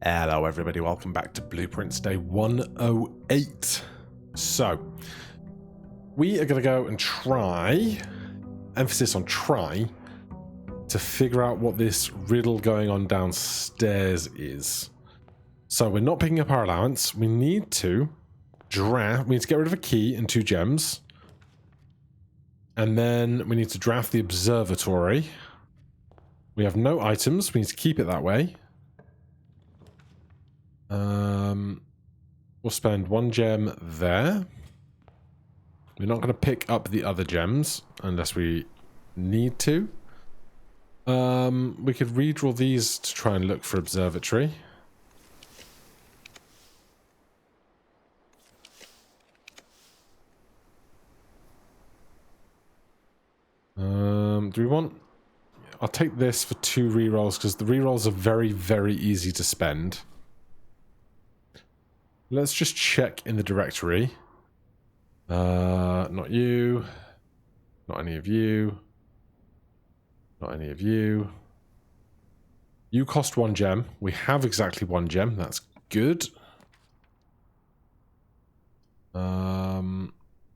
Hello everybody, welcome back to Blueprints Day 108. So, we are going to go and try, emphasis on try, to figure out what this riddle going on downstairs is. So we're not picking up our allowance, we need to get rid of a key and 2 gems. And then we need to draft the observatory. We have no items, we need to keep it that way. We'll spend 1 gem there. We're not going to pick up the other gems unless we need to. We could redraw these to try and look for observatory. Do we want... I'll take this for 2 rerolls because the rerolls are very, very easy to spend. Let's just check in the directory. Not you. Not any of you. Not any of you. You cost 1 gem. We have exactly 1 gem. That's good.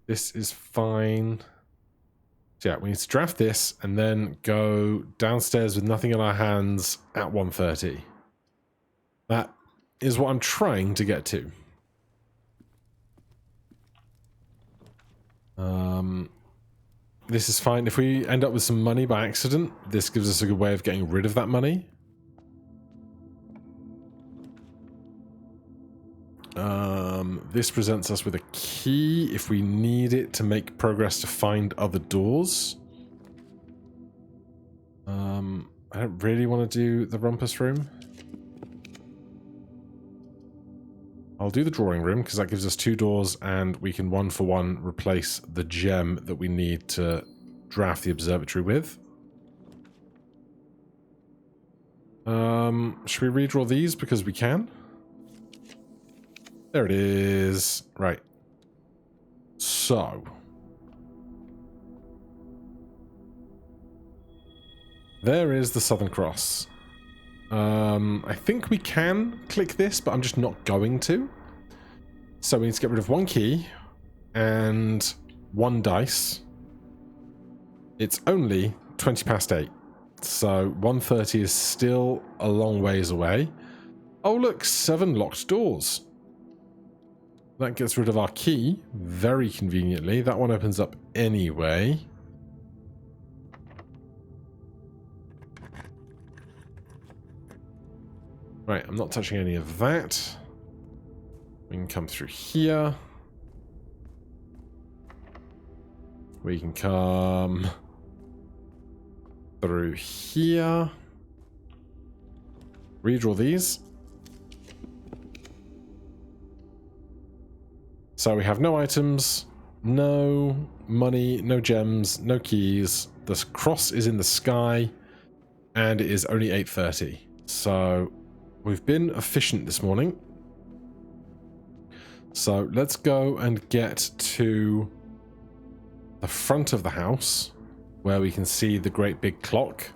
This is fine. So yeah, we need to draft this and then go downstairs with nothing in our hands at 1:30. That is what I'm trying to get to. This is fine. If we end up with some money by accident, this gives us a good way of getting rid of that money. This presents us with a key if we need it to make progress to find other doors. I don't really want to do the rumpus room. I'll do the drawing room because that gives us 2 doors and we can 1-for-1 replace the gem that we need to draft the observatory with. Should we redraw these because we can? There it is. Right. So. There is the Southern Cross. I think we can click this, but I'm just not going to. So we need to get rid of 1 key and 1 dice. It's only 8:20, so 1:30 is still a long ways away. Oh look, 7 locked doors. That gets rid of our key, very conveniently. That one opens up anyway. Right, I'm not touching any of that. We can come through here. We can come through here. Redraw these. So we have no items, no money, no gems, no keys. The cross is in the sky, and it is only 8:30. So we've been efficient this morning. So let's go and get to the front of the house where we can see the great big clock.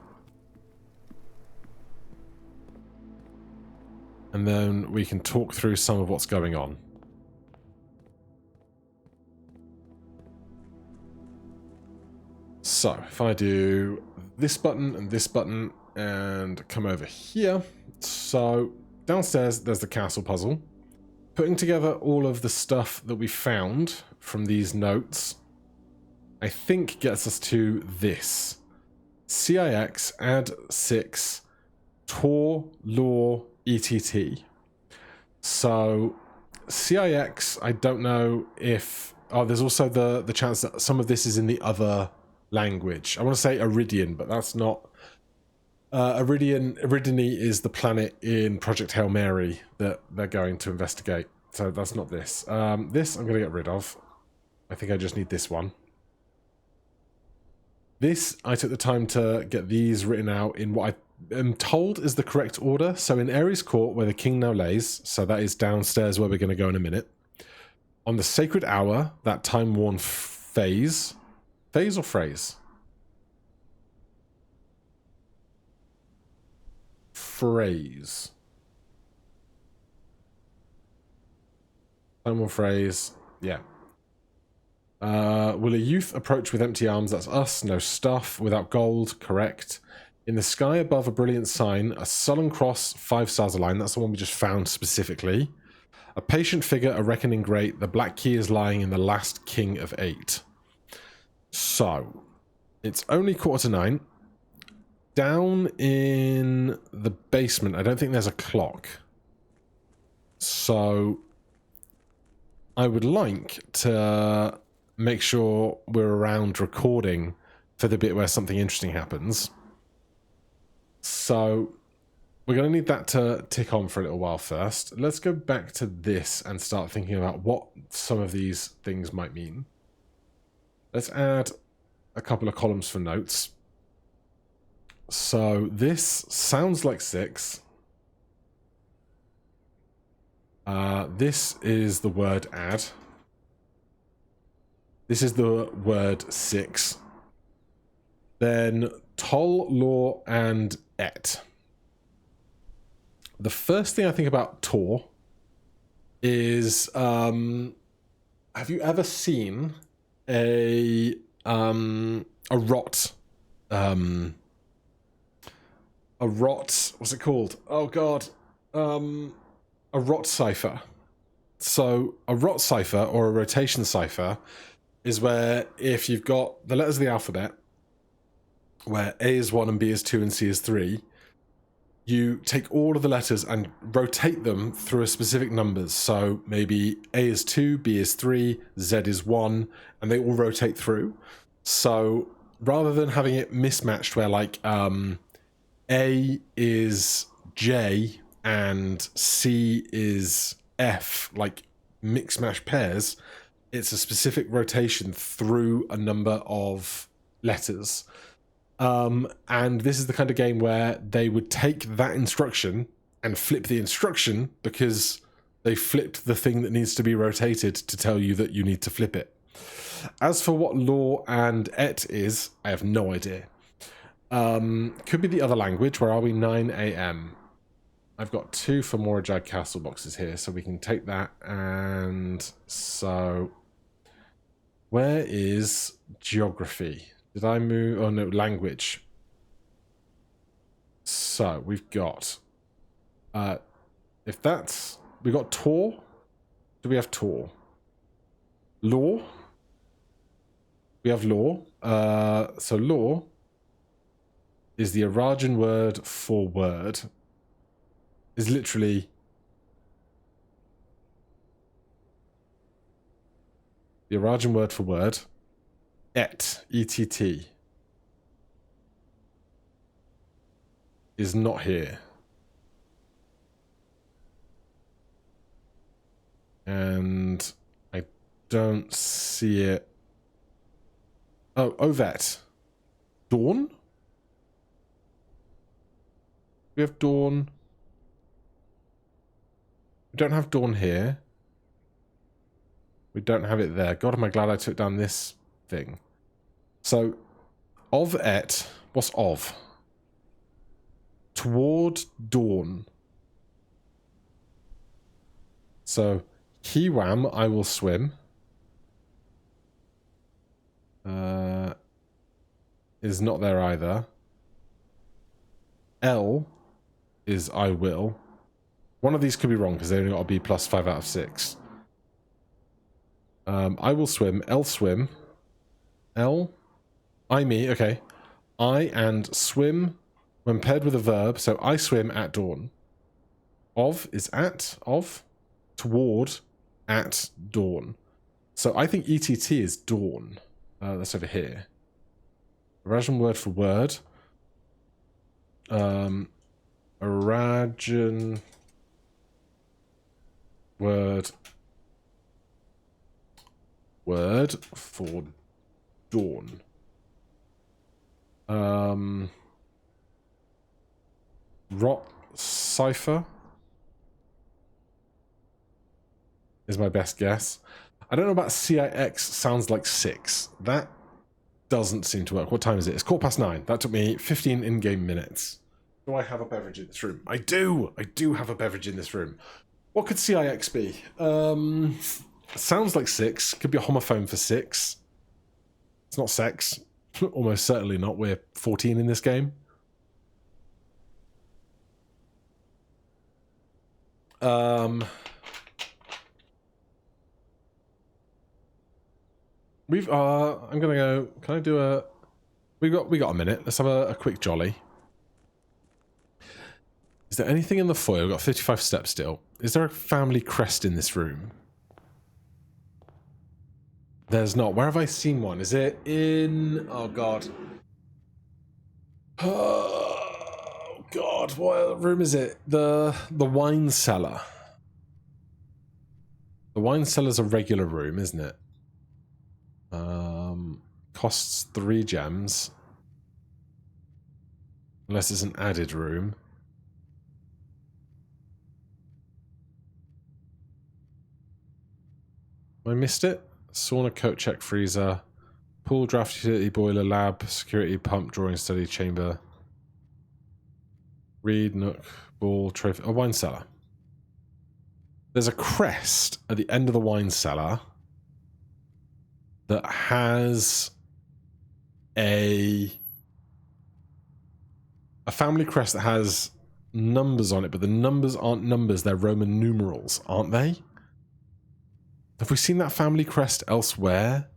And then we can talk through some of what's going on. So if I do this button and come over here. So downstairs there's the castle puzzle. Putting together all of the stuff that we found from these notes, I think gets us to this. CIX add 6 Tor Law ETT. So CIX, I don't know if... Oh, there's also the chance that some of this is in the other language. I want to say Iridian, but that's not... Eridani is the planet in Project Hail Mary that they're going to investigate. So that's not this. This I'm going to get rid of. I think I just need this one. This, I took the time to get these written out in what I am told is the correct order. So in Aries Court, where the king now lays, so that is downstairs where we're going to go in a minute. On the sacred hour, that time-worn phase. Phase or phrase? Phrase. Time one phrase. Yeah. Will a youth approach with empty arms? That's us. No stuff. Without gold. Correct. In the sky above a brilliant sign, a sullen cross, 5 stars align. That's the one we just found specifically. A patient figure, a reckoning great. The black key is lying in the last king of 8. So, it's only 8:45. Down in the basement, I don't think there's a clock. So, I would like to make sure we're around recording for the bit where something interesting happens. So, we're going to need that to tick on for a little while first. Let's go back to this and start thinking about what some of these things might mean. Let's add a couple of columns for notes. So this sounds like 6. This is the word add. This is the word 6. Then toll, law, and et. The first thing I think about Tor is, have you ever seen a rot, what's it called? Oh god, a rot cipher. So a rot cipher or a rotation cipher is where if you've got the letters of the alphabet, where A is 1 and B is 2 and C is 3, you take all of the letters and rotate them through a specific numbers. So maybe A is 2, B is 3, Z is 1, and they all rotate through. So rather than having it mismatched where like A is J and C is F, like mix mash pairs, it's a specific rotation through a number of letters. And this is the kind of game where they would take that instruction and flip the instruction because they flipped the thing that needs to be rotated to tell you that you need to flip it. As for what law and et is, I have no idea. Could be the other language. Where are we? 9 a.m. I've got 2 Fomorajad Castle boxes here, so we can take that. And so, where is geography? Did I move? Oh no, language. So we've got, if that's, we got Tor. Do we have Tor? Law. We have law. So law is the Arajan word for word. Is literally the Arajan word for word. Et, E-T-T, is not here. And I don't see it. Oh, Ovet. Dawn? We have dawn. We don't have dawn here. We don't have it there. God, am I glad I took down this thing. So, of et, what's of? Toward dawn. So, Hiwam, I will swim. Is not there either. L is I will. One of these could be wrong because they only got a B plus 5 out of 6. I will swim. L swim. L. I me. Okay. I and swim when paired with a verb. So I swim at dawn. Of is at. Of. Toward. At dawn. So I think ETT is dawn. That's over here. Arajan word for word. Arajan word for dawn. Rot cipher is my best guess. I don't know about CIX. Sounds like 6. That doesn't seem to work. What time is it? It's 9:15. That took me 15 in-game minutes. Do I have a beverage in this room? I do! I do have a beverage in this room. What could CIX be? Sounds like 6. Could be a homophone for 6. It's not sex. Almost certainly not. We're 14 in this game. I'm gonna go. Can I do a? We got a minute. Let's have a quick jolly. Is there anything in the foyer? We've got 55 steps still. Is there a family crest in this room? There's not. Where have I seen one? Is it in... Oh, God. Oh, God. What room is it? The wine cellar. The wine cellar's a regular room, isn't it? Costs 3 gems. Unless it's an added room. I missed it? Sauna, coat check, freezer, pool, draft, utility, boiler, lab, security, pump, drawing, study, chamber, reed, nook, ball, trophy, a wine cellar. There's a crest at the end of the wine cellar that has a family crest that has numbers on it, but the numbers aren't numbers, they're Roman numerals, aren't they? Have we seen that family crest elsewhere?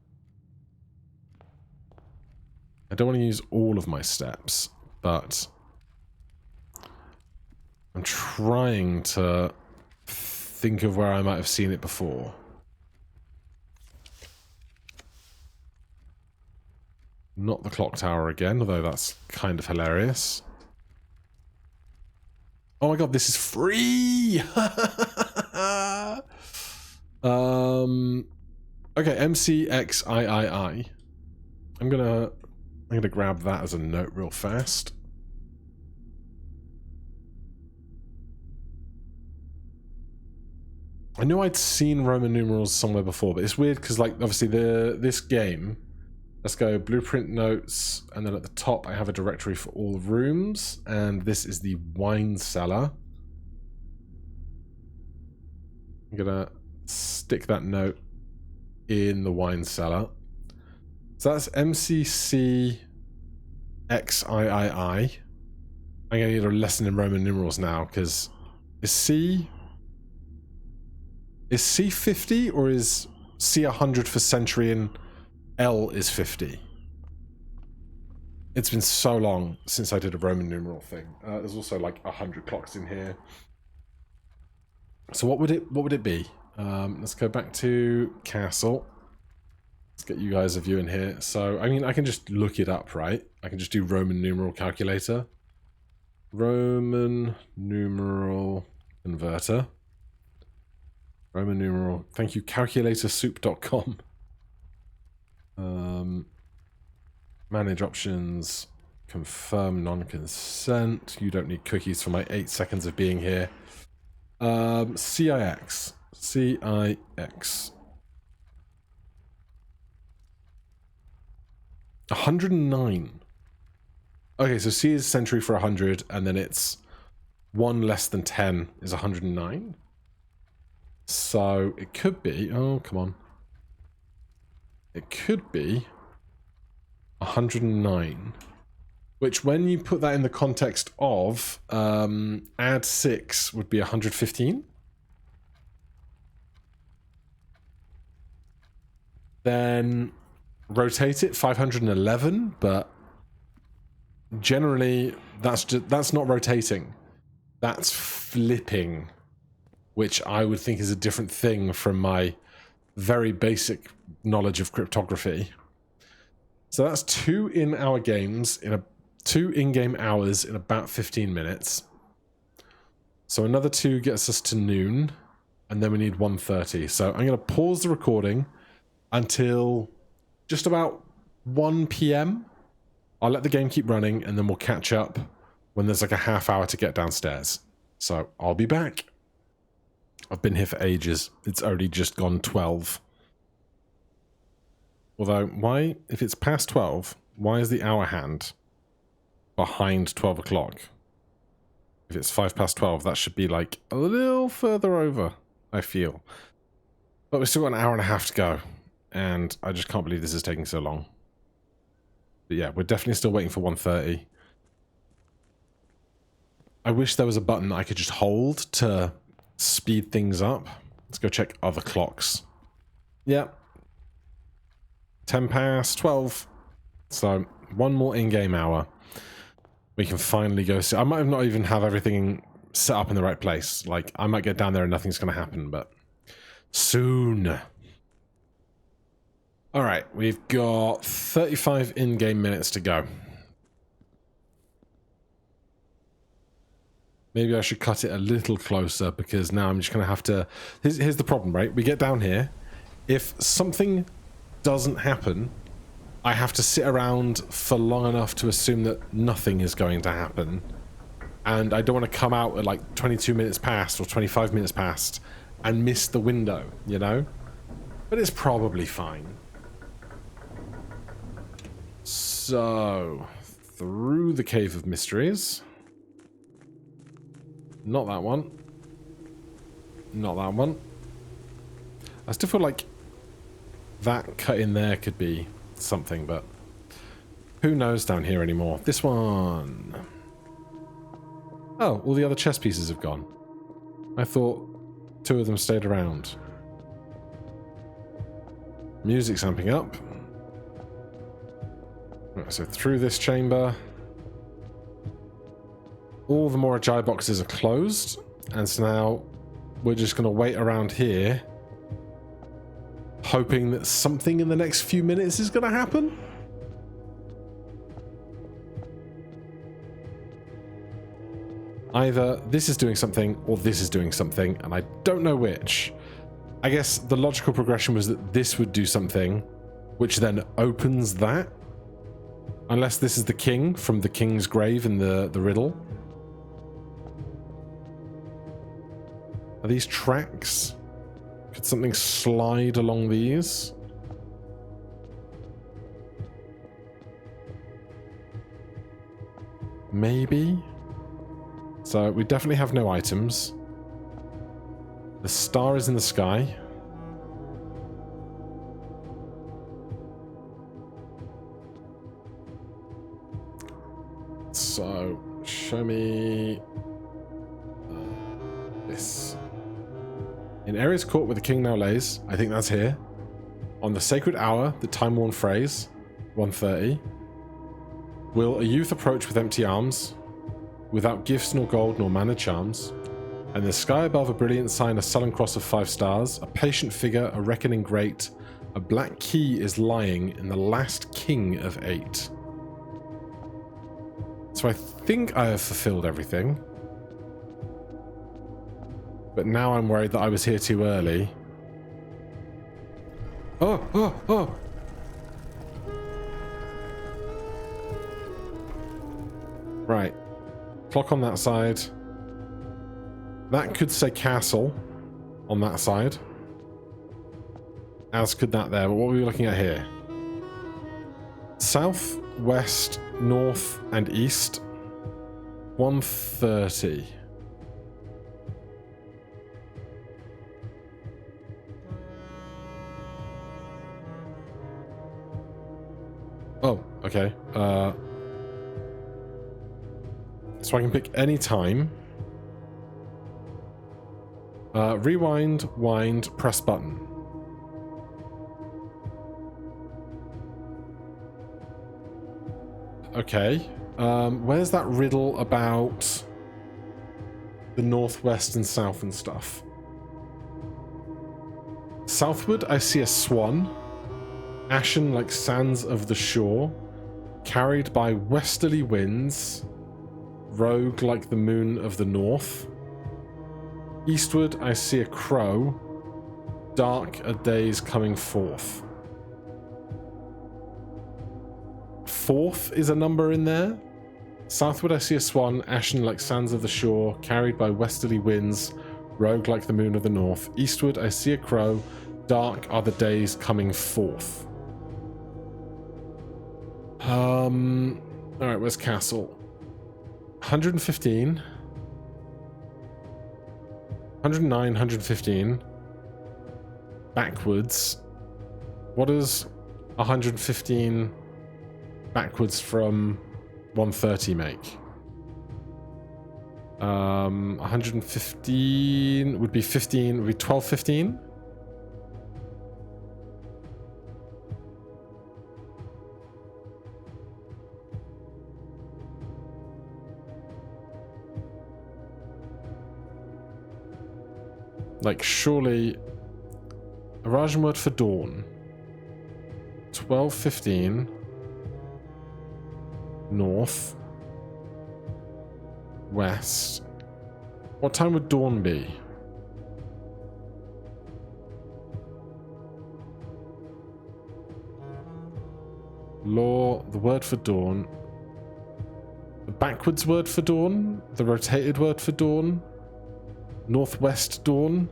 I don't want to use all of my steps, but I'm trying to think of where I might have seen it before. Not the clock tower again, although that's kind of hilarious. Oh my god, this is free! Okay, MCXIII. I'm gonna grab that as a note real fast. I knew I'd seen Roman numerals somewhere before, but it's weird because, like, obviously this game. Let's go blueprint notes, and then at the top I have a directory for all rooms, and this is the wine cellar. I'm gonna stick that note in the wine cellar. So that's MCCXIII. I'm gonna need a lesson in Roman numerals now, because is C 50 or is C 100 for century and L is 50? It's been so long since I did a Roman numeral thing. There's also like 100 clocks in here. So what would it be? Let's go back to castle. Let's get you guys a view in here. So, I mean, I can just look it up, right? I can just do Roman numeral calculator. Roman numeral converter. Roman numeral. Thank you, calculatorsoup.com. Manage options. Confirm non-consent. You don't need cookies for my 8 seconds of being here. CIX. 109. Okay, so C is century for 100, and then it's 1 less than 10 is 109. So it could be, oh, come on. It could be 109. Which, when you put that in the context of add 6 would be 115. Then rotate it 511, but generally that's not rotating. That's flipping, which I would think is a different thing from my very basic knowledge of cryptography. So that's 2 in-hour games in 2 in-game hours in about 15 minutes. So another 2 gets us to noon, and then we need 1:30. So I'm going to pause the recording until just about 1 PM. I'll let the game keep running, and then we'll catch up when there's like a half hour to get downstairs. So I'll be back. I've been here for ages. It's only just gone 12. Although, why, if it's past 12, why is the hour hand behind 12 o'clock? If it's 12:05, that should be like a little further over, I feel. But we've still got an hour and a half to go. And I just can't believe this is taking so long. But yeah, we're definitely still waiting for 1:30. I wish there was a button that I could just hold to speed things up. Let's go check other clocks. Yeah. 12:10. So, one more in-game hour. We can finally go see. I might not even have everything set up in the right place. Like, I might get down there and nothing's going to happen, but soon. Alright, we've got 35 in-game minutes to go. Maybe I should cut it a little closer because now I'm just going to have to... Here's the problem, right? We get down here. If something doesn't happen, I have to sit around for long enough to assume that nothing is going to happen. And I don't want to come out at like 22 minutes past or 25 minutes past and miss the window, you know? But it's probably fine. So, through the Cave of Mysteries. Not that one. Not that one. I still feel like that cut in there could be something, but who knows down here anymore. This one. Oh, all the other chess pieces have gone. I thought 2 of them stayed around. Music's amping up. Right, so through this chamber. All the Morajai boxes are closed, and so now we're just going to wait around here, hoping that something in the next few minutes is going to happen. Either this is doing something, or this is doing something, and I don't know which. I guess the logical progression was that this would do something, which then opens that. Unless this is the king from the king's grave in the riddle. Are these tracks? Could something slide along these? Maybe? So we definitely have no items. The star is in the sky. So, show me this. In Aries court where the king now lays, I think that's here. On the sacred hour, the time-worn phrase, 1:30. Will a youth approach with empty arms, without gifts nor gold nor manna charms, and the sky above a brilliant sign, a sullen cross of 5 stars, a patient figure, a reckoning great, a black key is lying in the last king of 8. So I think I have fulfilled everything. But now I'm worried that I was here too early. Oh! Right. Clock on that side. That could say castle on that side. As could that there. But what were we looking at here? South, west, north, and east. 1:30. Oh, okay. So I can pick any time. Rewind, wind, press button. Okay. Where's that riddle about the northwest and south and stuff? Southward, I see a swan. Ashen like sands of the shore, carried by westerly winds, rogue like the moon of the north. Eastward, I see a crow, dark are days coming forth. 4th is a number in there. Southward, I see a swan, ashen like sands of the shore, carried by westerly winds, rogue like the moon of the north. Eastward, I see a crow, dark are the days coming forth. Alright, where's castle? 115. 109, 115. Backwards. What does 115 backwards from 130 make? 115 would be 15, would be 12, 15. Like, surely a Rajan word for dawn. 12, 15. North. West. What time would dawn be? Law, the word for dawn. The backwards word for dawn. The rotated word for dawn. Northwest dawn.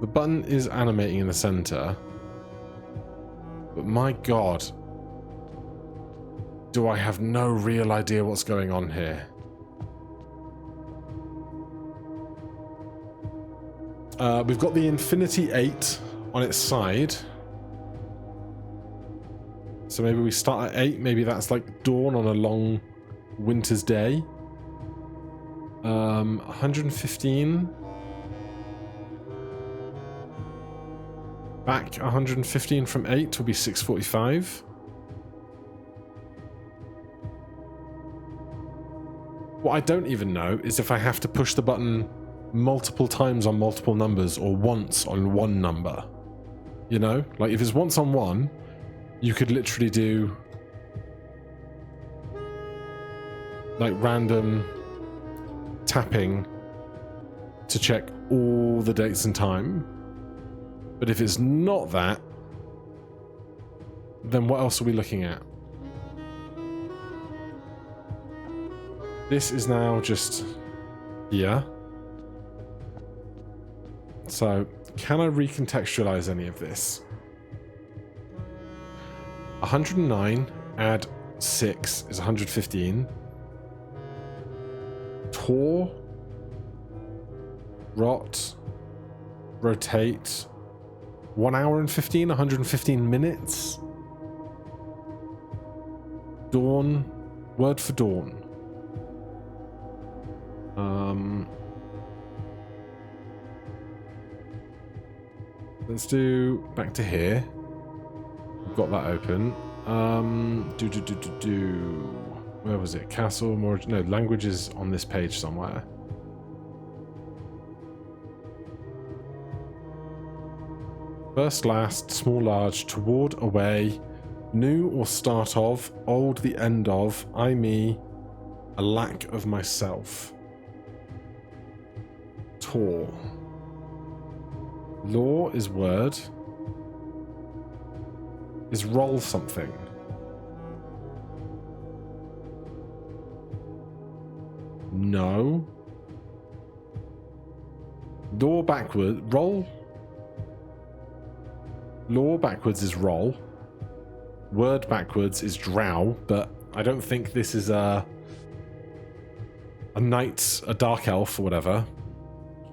The button is animating in the center. But my god, do I have no real idea what's going on here. We've got the Infinity 8 on its side. So maybe we start at 8, maybe that's like dawn on a long winter's day. 115. Back 115 from 8 will be 6:45. What I don't even know is if I have to push the button multiple times on multiple numbers or once on one number. You know? Like if it's once on one, you could literally do like random tapping to check all the dates and time. But if it's not that, then what else are we looking at? This is now just here. So, can I recontextualize any of this? 109 add 6 is 115. Tor, rot, rotate, 1 hour and 15, 115 minutes. Dawn, word for dawn. Let's do back to here. We've got that open. Where was it? Castle, more no, languages on this page somewhere. First, last, small, large, toward, away, new or start of, old, the end of, I, me, a lack of myself. Tor. Law is word. Is roll something. No. Law backward. Roll. Law backwards is roll. Word backwards is drow, but I don't think this is a knight, a dark elf or whatever.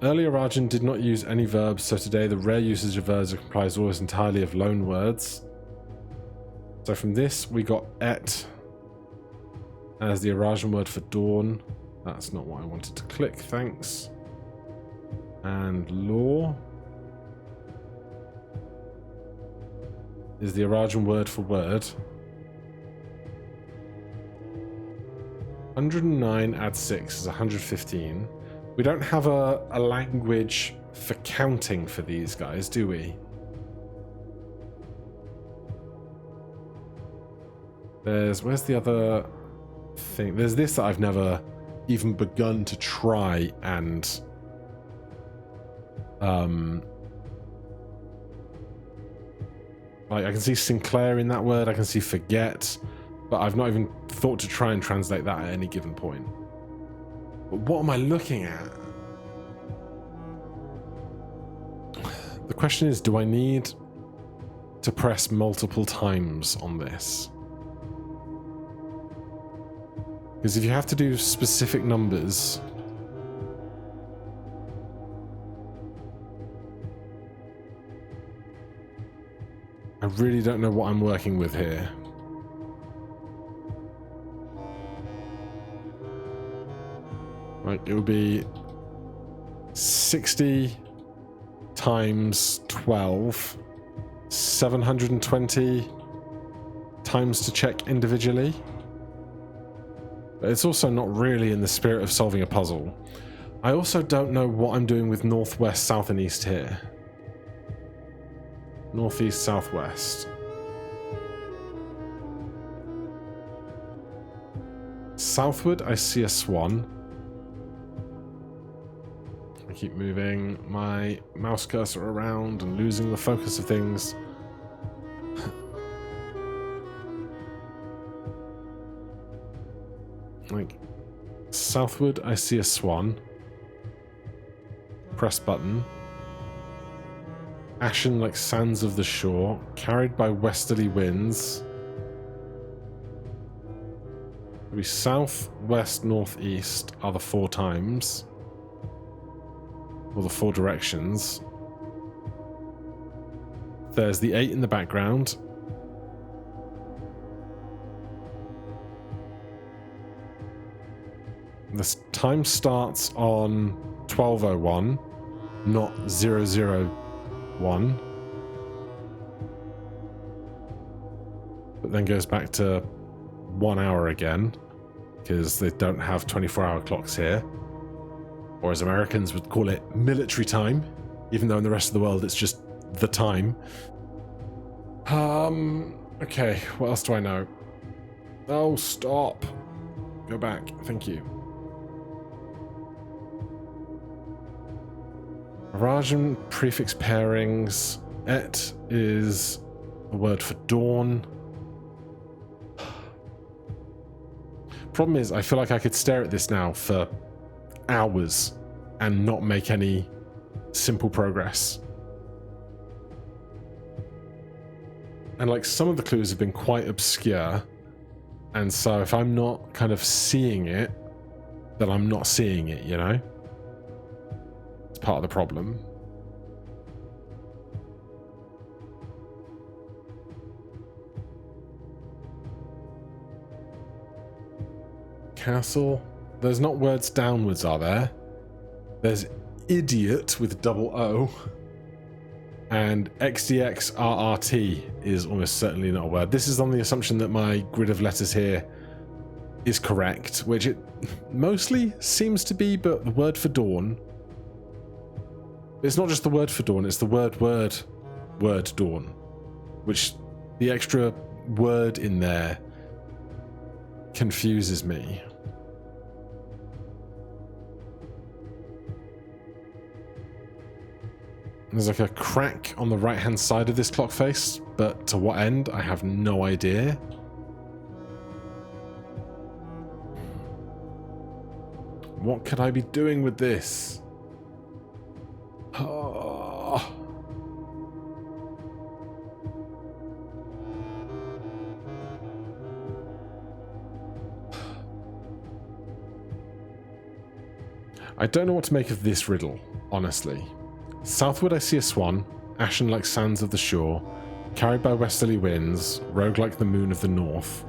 Earlier Rajan did not use any verbs, so today the rare usage of verbs are comprised almost entirely of loan words. So from this we got et as the Arajan word for dawn. That's not what I wanted to click, thanks. And law is the Arajan word for word. 109 add 6 is 115. We don't have a language for counting for these guys, do we? Where's the other thing? There's this that I've never even begun to try and like I can see Sinclair in that word, I can see forget, but I've not even thought to try and translate that at any given point. But what am I looking at? The question is, do I need to press multiple times on this? Because if you have to do specific numbers... I really don't know what I'm working with here. Like, it would be 60 times 12, 720 times to check individually. But it's also not really in the spirit of solving a puzzle. I also don't know what I'm doing with northwest, south, and east here. Northeast, southwest. Southward, I see a swan. I keep moving my mouse cursor around and losing the focus of things. Like, southward, I see a swan. Press button. Ashen like sands of the shore, carried by westerly winds. It'll be south, west, north, east are the 4 times. Or the 4 directions. There's the 8 in the background. This time starts on 12:01, not 001. But then goes back to 1 hour again, because they don't have 24-hour clocks here. Or as Americans would call it, military time, even though in the rest of the world it's just the time. Okay, what else do I know? Oh, stop. Go back, thank you. Rajan prefix pairings. Et is a word for dawn. Problem is, I feel like I could stare at this now for hours and not make any simple progress. And like, some of the clues have been quite obscure, and so if I'm not kind of seeing it, then I'm not seeing it, you know? It's part of the problem. Castle. There's not words downwards, are there? There's idiot with double O. And XDXRRT is almost certainly not a word. This is on the assumption that my grid of letters here is correct, which it mostly seems to be, but the word for dawn. It's not just the word for dawn, it's the word dawn. Which the extra word in there confuses me. There's like a crack on the right-hand side of this clock face, but to what end, I have no idea. What could I be doing with this? Oh. I don't know what to make of this riddle, honestly. Southward I see a swan, ashen like sands of the shore, carried by westerly winds, rogue like the moon of the north.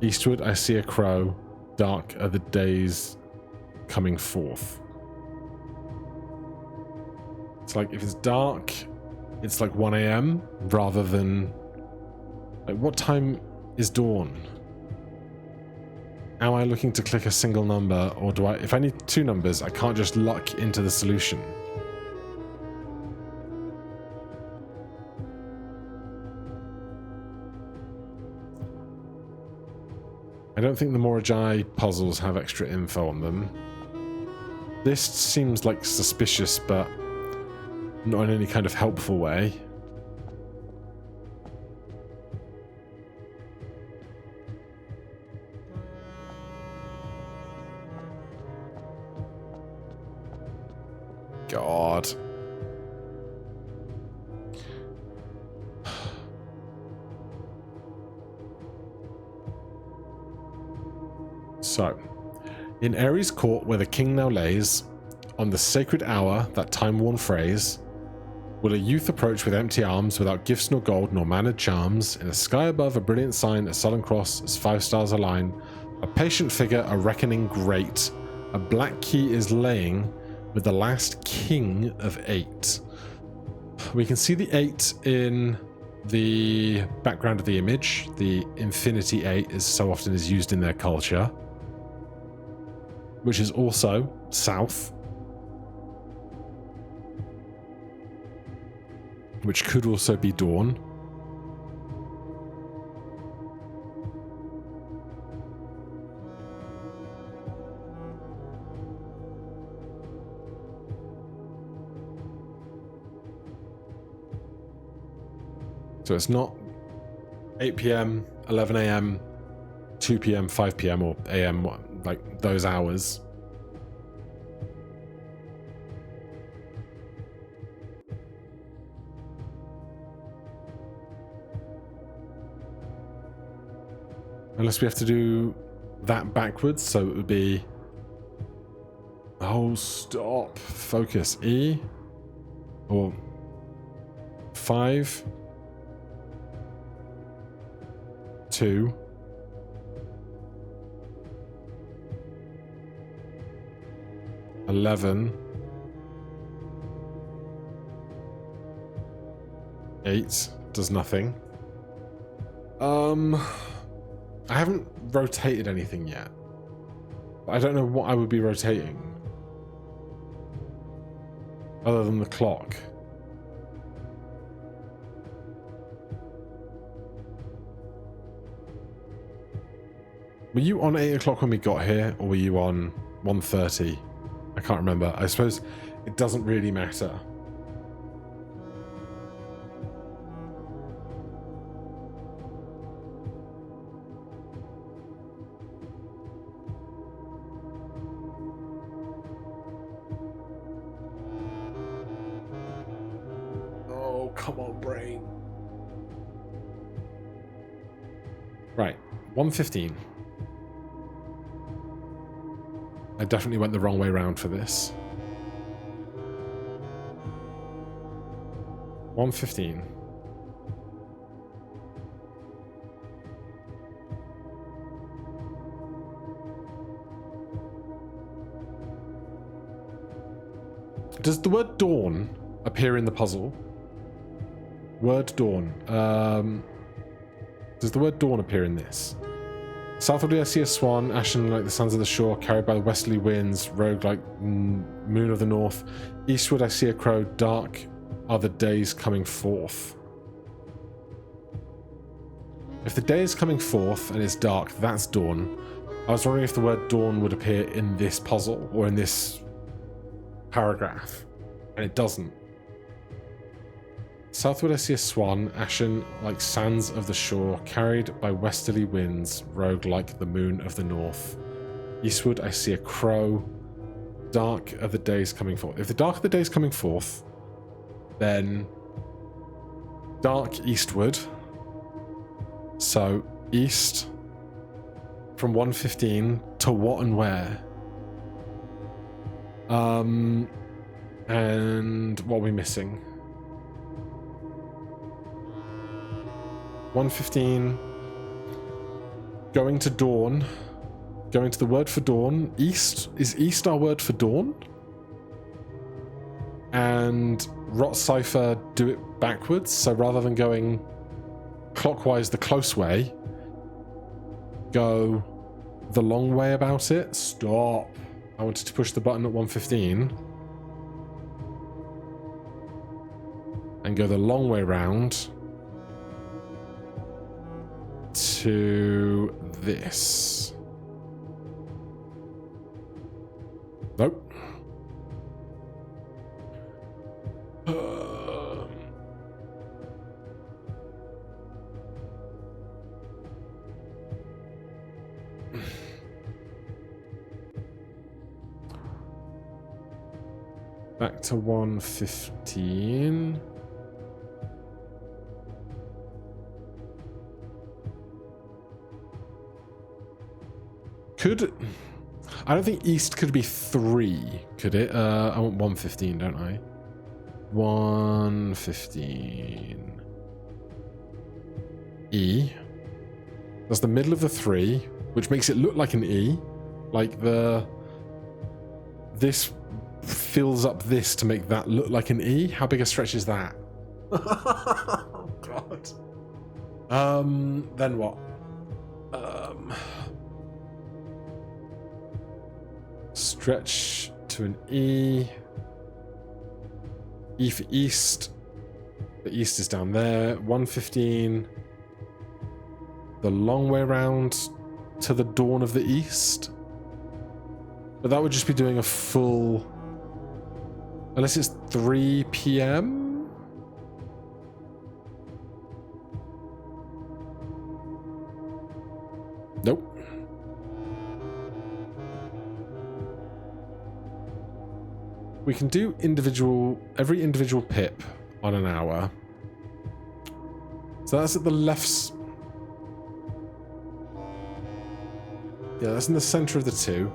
Eastward I see a crow, dark are the days coming forth. It's like, if it's dark, it's like 1 AM rather than... Like, what time is dawn? Am I looking to click a single number, or do I... If I need 2 numbers, I can't just luck into the solution. I don't think the Morajai puzzles have extra info on them. This seems like suspicious, but not in any kind of helpful way. God. So, in Aries' court where the king now lays, on the sacred hour, that time-worn phrase, will a youth approach with empty arms, without gifts nor gold nor mannered charms, in a sky above a brilliant sign, a sullen cross, as 5 stars align, a patient figure, a reckoning great, a black key is laying with the last king of 8. We can see the 8 in the background of the image. The infinity 8 is so often is used in their culture, which is also south, which could also be dawn. So it's not 8 p.m., 11 a.m., 2 p.m., 5 p.m. or a.m., like those hours. Unless we have to do that backwards, so it would be... Oh, stop. Focus. E. Or 5... 2... 11... 8 does nothing. I haven't rotated anything yet. I don't know what I would be rotating other than the clock. Were you on 8 o'clock when we got here, or were you on 1:30? I can't remember. I suppose it doesn't really matter. Oh, come on, brain. Right, 1:15. I definitely went the wrong way round for this. 1:15. Does the word dawn appear in the puzzle? Word dawn. Does the word dawn appear in this? Southwardly I see a swan, ashen like the sands of the shore, carried by the westerly winds, rogue like moon of the north. Eastward I see a crow, dark are the days coming forth. If the day is coming forth and it's dark, that's dawn. I was wondering if the word dawn would appear in this puzzle or in this paragraph, and it doesn't. Southward I see a swan, ashen like sands of the shore, carried by westerly winds, rogue like the moon of the north. Eastward I see a crow, dark are the days coming forth. If the dark are the days coming forth, then dark eastward. So east from 1:15 to what and where? And what are we missing? 1:15, going to dawn, going to the word for dawn. East, is east our word for dawn? And Rot Cipher do it backwards, so rather than going clockwise the close way, go the long way about it. Stop. I wanted to push the button at 1:15 and go the long way round to this. Nope. Back to 1:15. Could... I don't think east could be 3, could it? I want 115, don't I? 115. E. That's the middle of the 3, which makes it look like an E. Like this fills up this to make that look like an E. How big a stretch is that? Oh, God. Then what? Stretch to an E. E for east. The east is down there. 115. The long way round to the dawn of the east. But that would just be doing a full... Unless it's 3 p.m.? Nope. We can do every individual pip on an hour. So that's at the left... Yeah, that's in the center of the 2.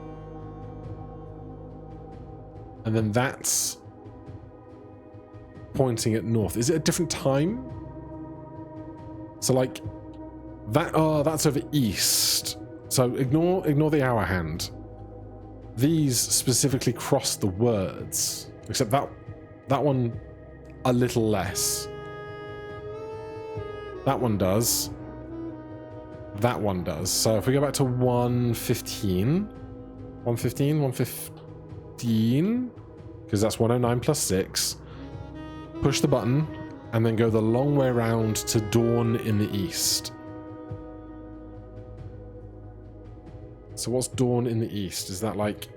And then that's pointing at north. Is it a different time? So like that, oh, that's over east. So ignore the hour hand. These specifically cross the words, except that one a little less. That one does. That one does. So if we go back to 115, 115, because that's 109 plus 6. Push the button, and then go the long way around to dawn in the east. So what's dawn in the east? Is that like...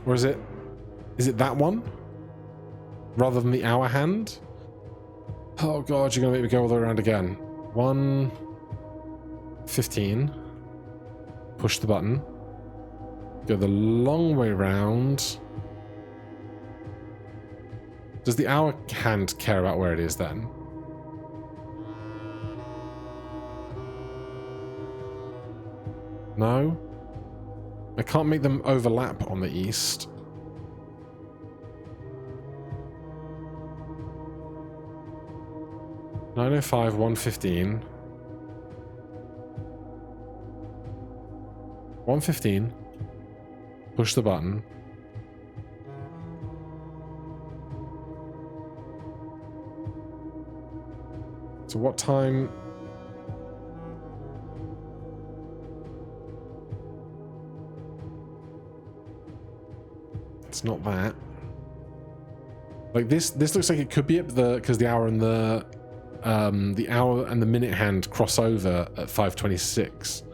Or is it that one? Rather than the hour hand? Oh God, you're gonna make me go all the way around again. 115. Push the button. Go the long way round. Does the hour hand care about where it is then? No? I can't make them overlap on the east. (9:05), 115. 115. Push the button. So what time? It's not that. Like this looks like it could be at because the hour and the hour and the minute hand cross over at 5:26.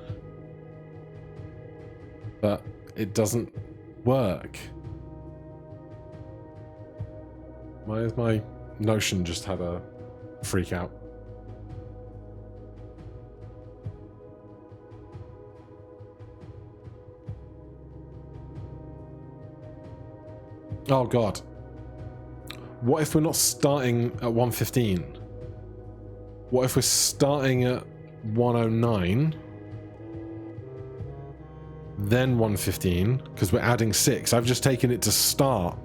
But it doesn't work. My notion just had a freak out. Oh God. What if we're not starting at 115? What if we're starting at 109? Then 115, because we're adding 6. I've just taken it to start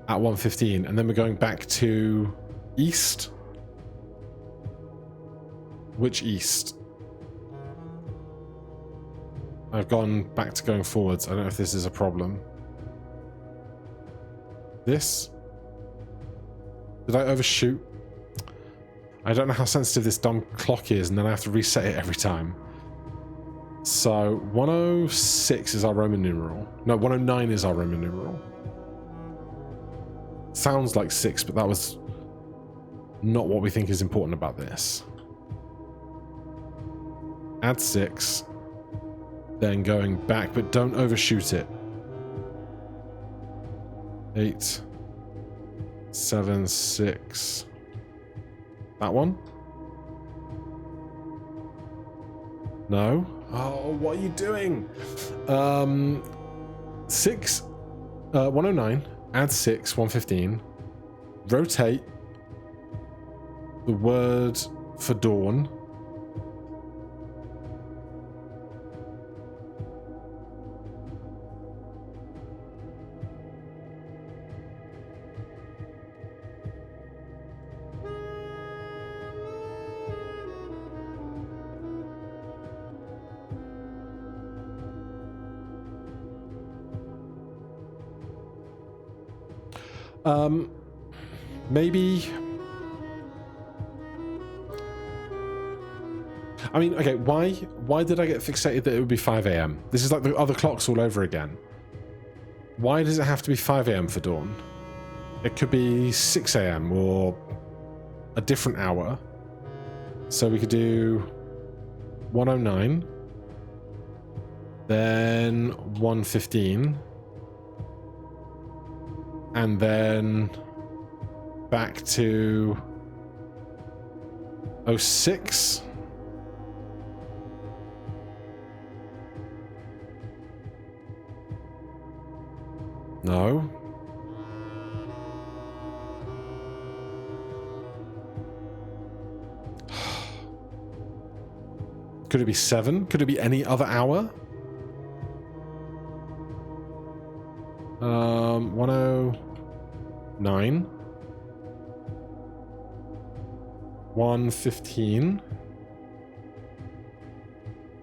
at 115, and then we're going back to east. Which east? I've gone back to going forwards. I don't know if this is a problem. This? Did I overshoot? I don't know how sensitive this dumb clock is, and then I have to reset it every time. So 106 is our Roman numeral. No, 109 is our Roman numeral. Sounds like 6, but that was not what we think is important about this. Add 6, then going back, but don't overshoot it. 8, 7, 6. That one? No? Oh, what are you doing? 6, 109, add 6, 115, rotate the word for dawn. Maybe. I mean, okay, why did I get fixated that it would be 5 a.m.? This is like the other clocks all over again. Why does it have to be 5 a.m. for dawn? It could be 6 a.m. or a different hour. So we could do 1:09, then 1:15, and then back to 06. No. Could it be 7? Could it be any other hour? 1:09, 1:15,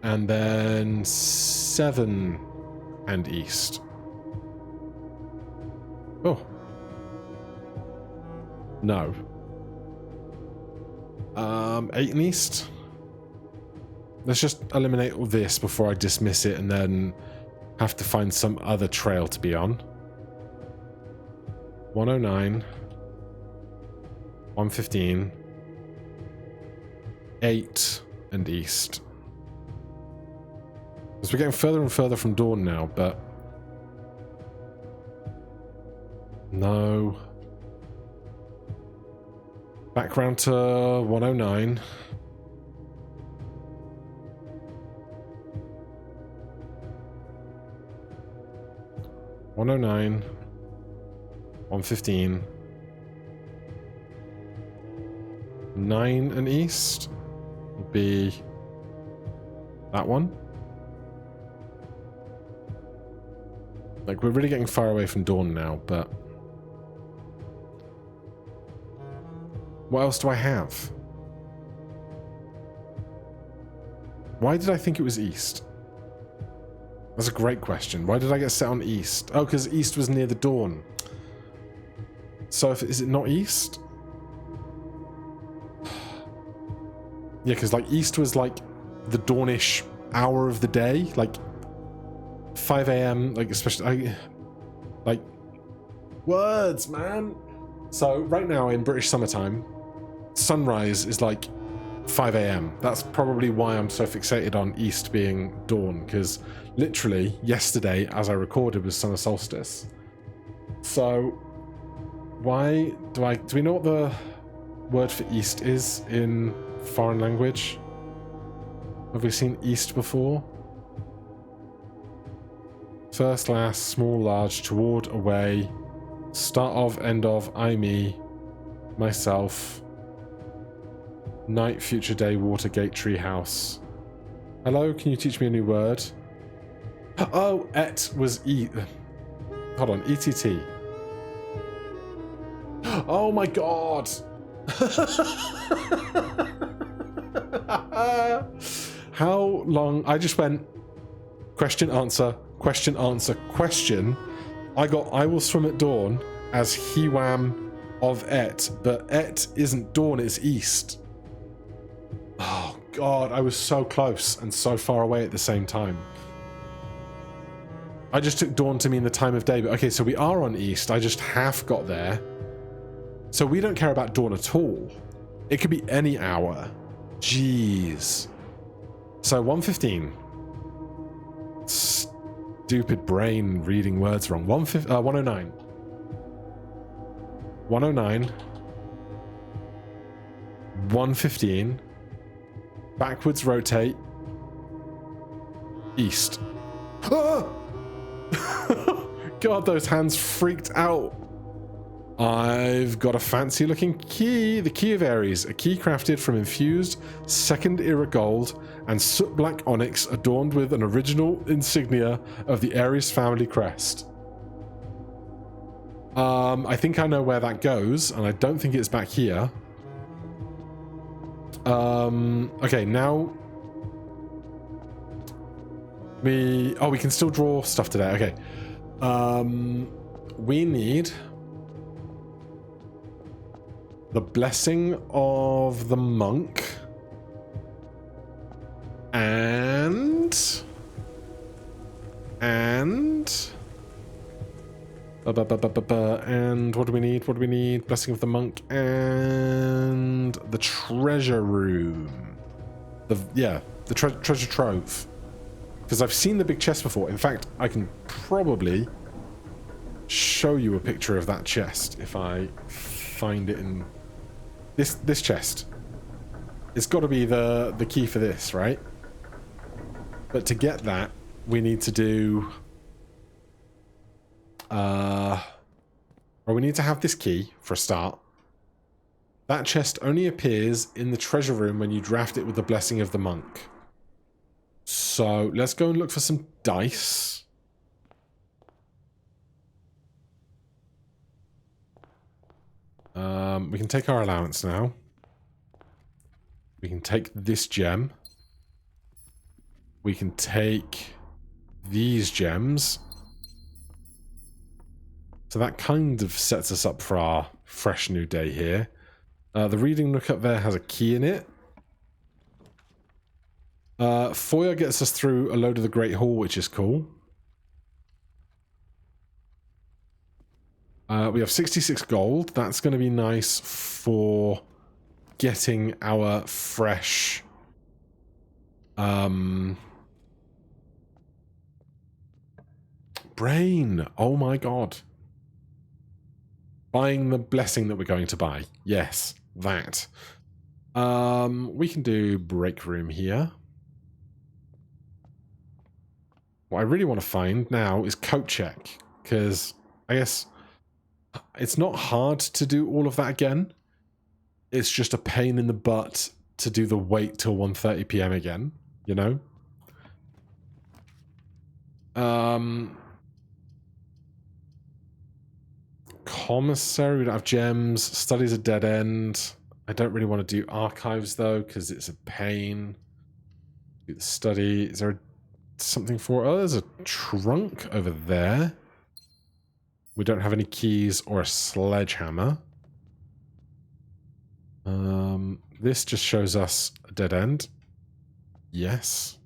and then 7 and east. Oh. No. 8 and east. Let's just eliminate all this before I dismiss it and then have to find some other trail to be on. 1:09, 1:15, 8 and east. Because we're getting further and further from dawn now, but no. Back round to 1:09. (1:09), 1:15, 9 and east would be that one. Like, we're really getting far away from dawn now, but what else do I have? Why did I think it was east? That's a great question. Why did I get set on east? Oh, because east was near the dawn. So is it not east? Yeah, because like east was like the dawnish hour of the day, like 5 a.m. like especially like words, man. So right now in British summertime, sunrise is like 5 a.m. That's probably why I'm so fixated on east being dawn, because literally yesterday, as I recorded, was summer solstice. So why do we know what the word for east is in foreign language? Have we seen east before? First, last, small, large, toward, away, start of, end of, I, me, myself, night, future day, water, gate, tree, house. Hello, can you teach me a new word? Oh, et was e. Hold on, ETT. Oh my god! How long? I just went question, answer, question, answer, question. I got I will swim at dawn as he wham of et, but et isn't dawn, it's east. Oh god, I was so close and so far away at the same time. I just took dawn to mean the time of day, but okay, so we are on east. I just half got there. So we don't care about dawn at all. It could be any hour. Jeez. So 1:15. Stupid brain reading words wrong. 1:09. 1:09. 1:15. Backwards rotate. East. Ah! God, those hands freaked out. I've got a fancy looking key. The Key of Aries. A key crafted from infused second era gold and soot black onyx adorned with an original insignia of the Aries family crest. I think I know where that goes, and I don't think it's back here. Okay, now we can still draw stuff today. Okay. We need the blessing of the monk and what do we need? What do we need? Blessing of the monk and the treasure room. The treasure trove. Because I've seen the big chest before. In fact, I can probably show you a picture of that chest if I find it in this chest. It's got to be the key for this, right? But to get that, we need to do we need to have this key for a start. That chest only appears in the treasure room when you draft it with the blessing of the monk. So let's go and look for some dice. We can take our allowance now. We can take this gem. We can take these gems. So that kind of sets us up for our fresh new day here. The reading nook up there has a key in it. Foyer gets us through a load of the Great Hall, which is cool. We have 66 gold. That's going to be nice for getting our fresh brain. Oh my god. Buying the blessing that we're going to buy. Yes, that. We can do break room here. What I really want to find now is coat check, because I guess it's not hard to do all of that again. It's just a pain in the butt to do the wait till 1:30 PM again, you know? Commissary, we don't have gems. Studies a dead end. I don't really want to do archives though, because it's a pain. Do the study. Is there something for... Oh, there's a trunk over there. We don't have any keys or a sledgehammer. This just shows us a dead end. Yes.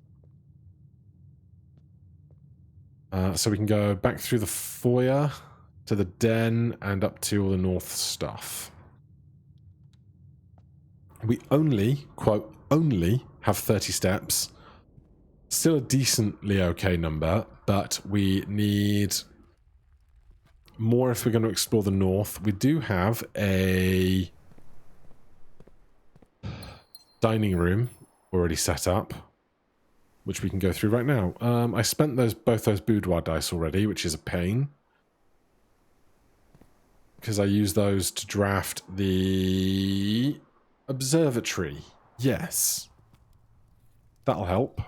So we can go back through the foyer to the den and up to all the north stuff. We only, quote, only have 30 steps. Still a decently okay number, but we need more if we're going to explore the north. We do have a dining room already set up, which we can go through right now. I spent both those boudoir dice already, which is a pain, because I use those to draft the observatory. Yes. That'll help.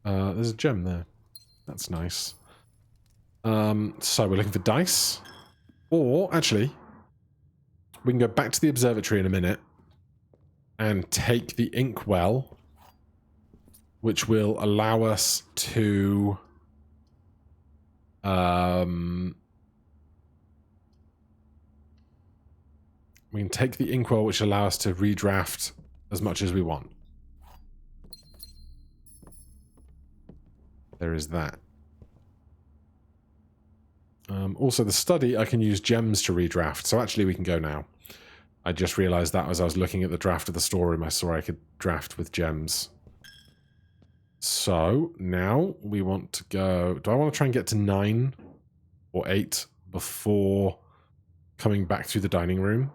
There's a gem there. That's nice. So we're looking for dice. Or, actually, we can go back to the observatory in a minute and take the inkwell, which will allow us to... we can take the inkwell, which allows us to redraft as much as we want. There is that. Also, the study, I can use gems to redraft. So actually, we can go now. I just realized that as I was looking at the draft of the storeroom, I saw I could draft with gems. So now we want to go... Do I want to try and get to 9 or 8 before coming back through the dining room?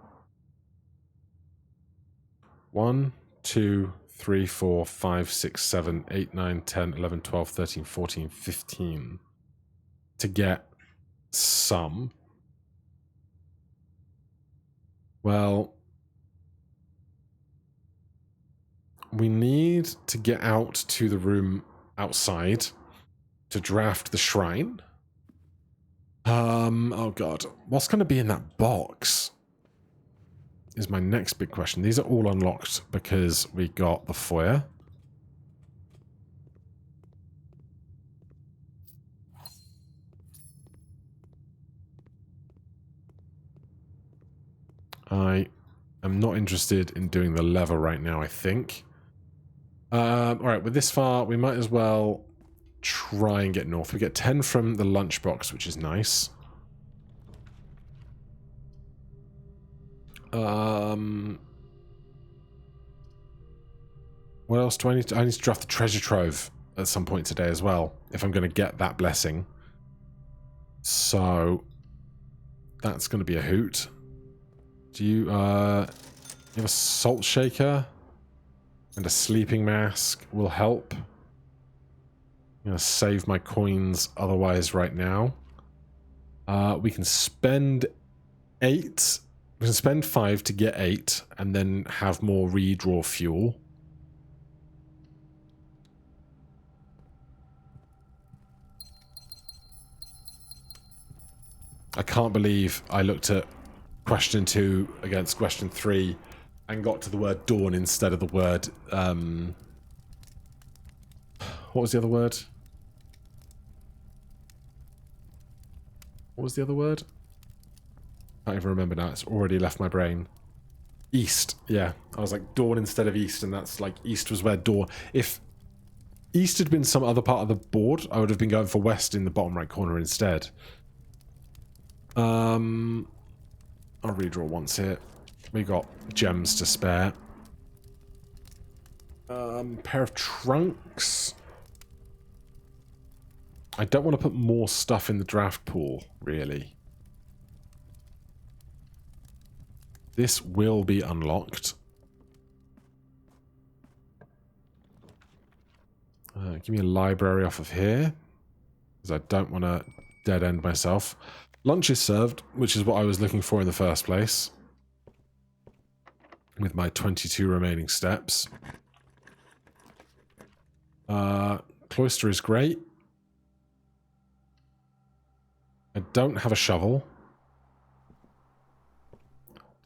1, 2, 3, 4, 5, 6, 7, 8, 9, 10, 11, 12, 13, 14, 15. To get some. Well, we need to get out to the room outside to draft the shrine. Oh god. What's going to be in that box is my next big question. These are all unlocked because we got the foyer. I am not interested in doing the lever right now, I think. Alright, with this far, we might as well try and get north. We get 10 from the lunchbox, which is nice. What else do I need to... I need to draft the treasure trove at some point today as well, if I'm going to get that blessing. So, that's going to be a hoot. Do you have a salt shaker? And a sleeping mask will help. I'm going to save my coins otherwise right now. We can spend 8. We can spend 5 to get 8 and then have more redraw fuel. I can't believe I looked at question 2 against question 3 and got to the word dawn instead of the word, what was the other word? What was the other word? I can't even remember now. It's already left my brain. East. Yeah. I was like dawn instead of east, and that's like east was where dawn... If east had been some other part of the board, I would have been going for west in the bottom right corner instead. I'll redraw once here. We got gems to spare. Pair of trunks. I don't want to put more stuff in the draft pool, really. This will be unlocked. Give me a library off of here, because I don't want to dead end myself. Lunch is served, which is what I was looking for in the first place. With my 22 remaining steps. Cloister is great. I don't have a shovel.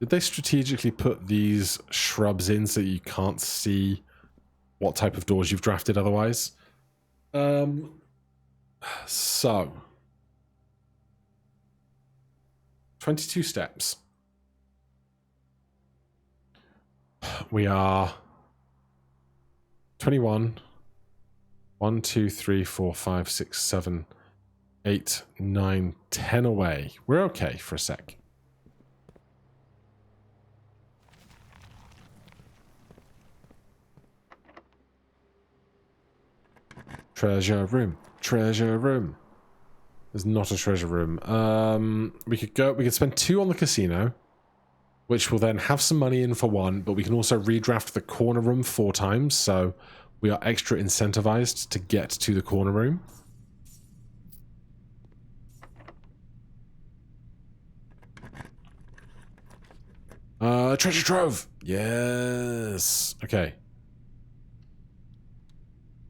Did they strategically put these shrubs in so you can't see what type of doors you've drafted otherwise? So. 22 steps. We are 21. 1, 2, 3, 4, 5, 6, 7, 8, 9, 10 away. We're okay for a sec. Treasure room. Treasure room. There's not a treasure room. We could spend 2 on the casino, which will then have some money in for 1, but we can also redraft the corner room 4 times, so we are extra incentivized to get to the corner room. Treasure trove! Yes! Okay.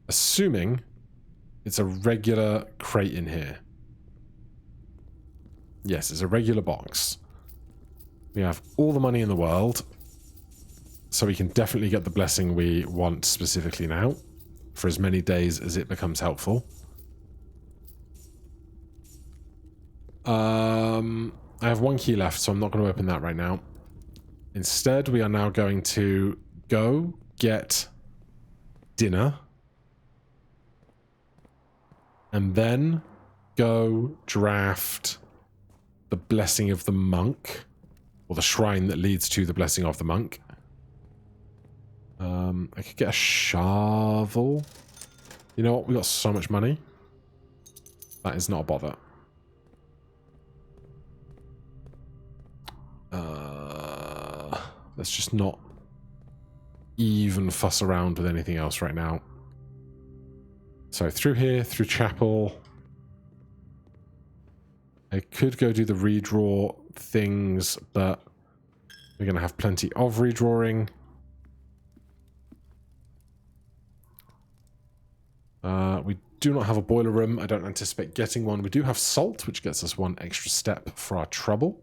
Assuming it's a regular crate in here. Yes, it's a regular box. We have all the money in the world, so we can definitely get the blessing we want specifically now, for as many days as it becomes helpful. I have 1 key left, so I'm not going to open that right now. Instead, we are now going to go get dinner, and then go draft the blessing of the monk, or the shrine that leads to the blessing of the monk. I could get a shovel. You know what? We got so much money. That is not a bother. Let's just not even fuss around with anything else right now. So through here, through chapel, I could go do the redraw things, but we're going to have plenty of redrawing. We do not have a boiler room. I don't anticipate getting one. We do have salt, which gets us one extra step for our trouble.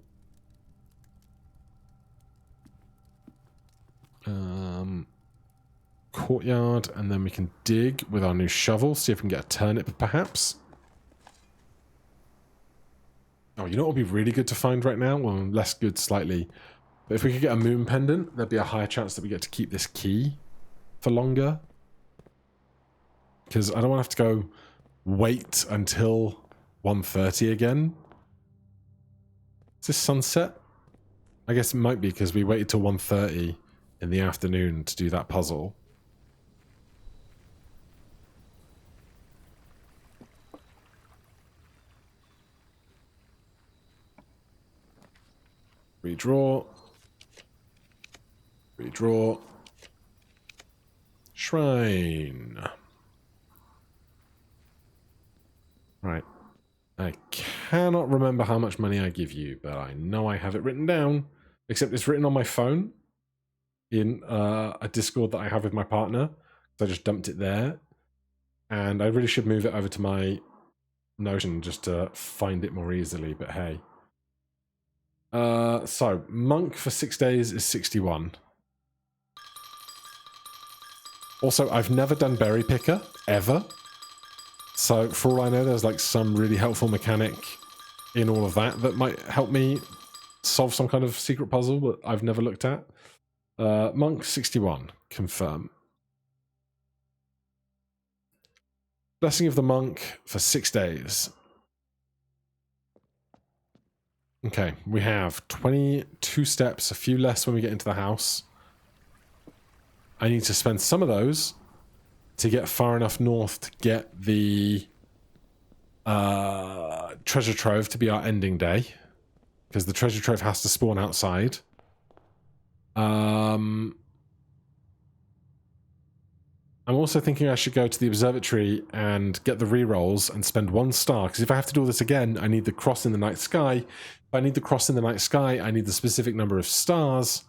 Courtyard, and then we can dig with our new shovel, see if we can get a turnip, perhaps. Oh, you know what would be really good to find right now? Well, less good slightly. But if we could get a moon pendant, there'd be a higher chance that we get to keep this key for longer. Because I don't want to have to go wait until 1:30 again. Is this sunset? I guess it might be because we waited till 1:30 in the afternoon to do that puzzle. Redraw. Redraw. Shrine. Right. I cannot remember how much money I give you, but I know I have it written down. Except it's written on my phone in a Discord that I have with my partner. So I just dumped it there. And I really should move it over to my Notion just to find it more easily, but hey. So, monk for 6 days is 61. Also, I've never done berry picker, ever. So, for all I know, there's like some really helpful mechanic in all of that that might help me solve some kind of secret puzzle that I've never looked at. Monk 61, confirm. Blessing of the monk for 6 days. Okay, we have 22 steps, a few less when we get into the house. I need to spend some of those to get far enough north to get the treasure trove to be our ending day. Because the treasure trove has to spawn outside. I'm also thinking I should go to the observatory and get the rerolls and spend 1 star. Because if I have to do all this again, I need the cross in the night sky. If I need the cross in the night sky, I need the specific number of stars.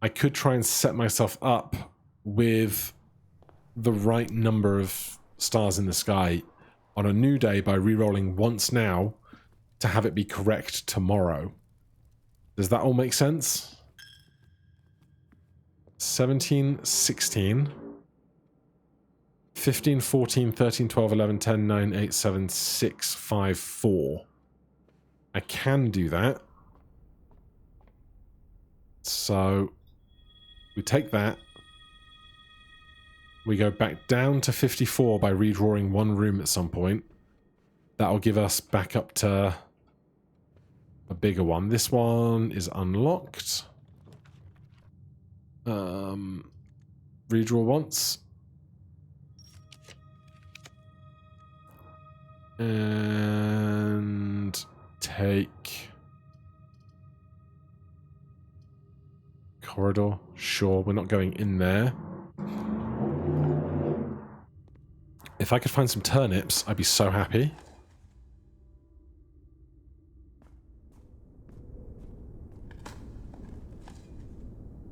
I could try and set myself up with the right number of stars in the sky on a new day by rerolling once now to have it be correct tomorrow. Does that all make sense? 17, 16... 15, 14, 13, 12, 11, 10, 9, 8, 7, 6, 5, 4. I can do that. So, we take that. We go back down to 54 by redrawing 1 room at some point. That'll give us back up to a bigger one. This one is unlocked. Redraw once. And take corridor. Sure, we're not going in there. If I could find some turnips, I'd be so happy.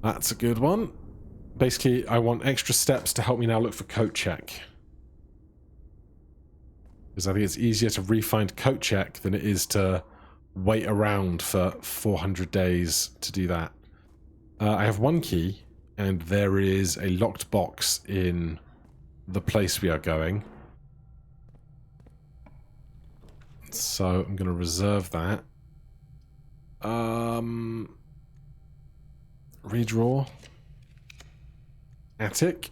That's a good one. Basically, I want extra steps to help me now look for coat check. Because I think it's easier to re-find coat check than it is to wait around for 400 days to do that. I have 1 key, and there is a locked box in the place we are going. So I'm going to reserve that. Redraw. Attic.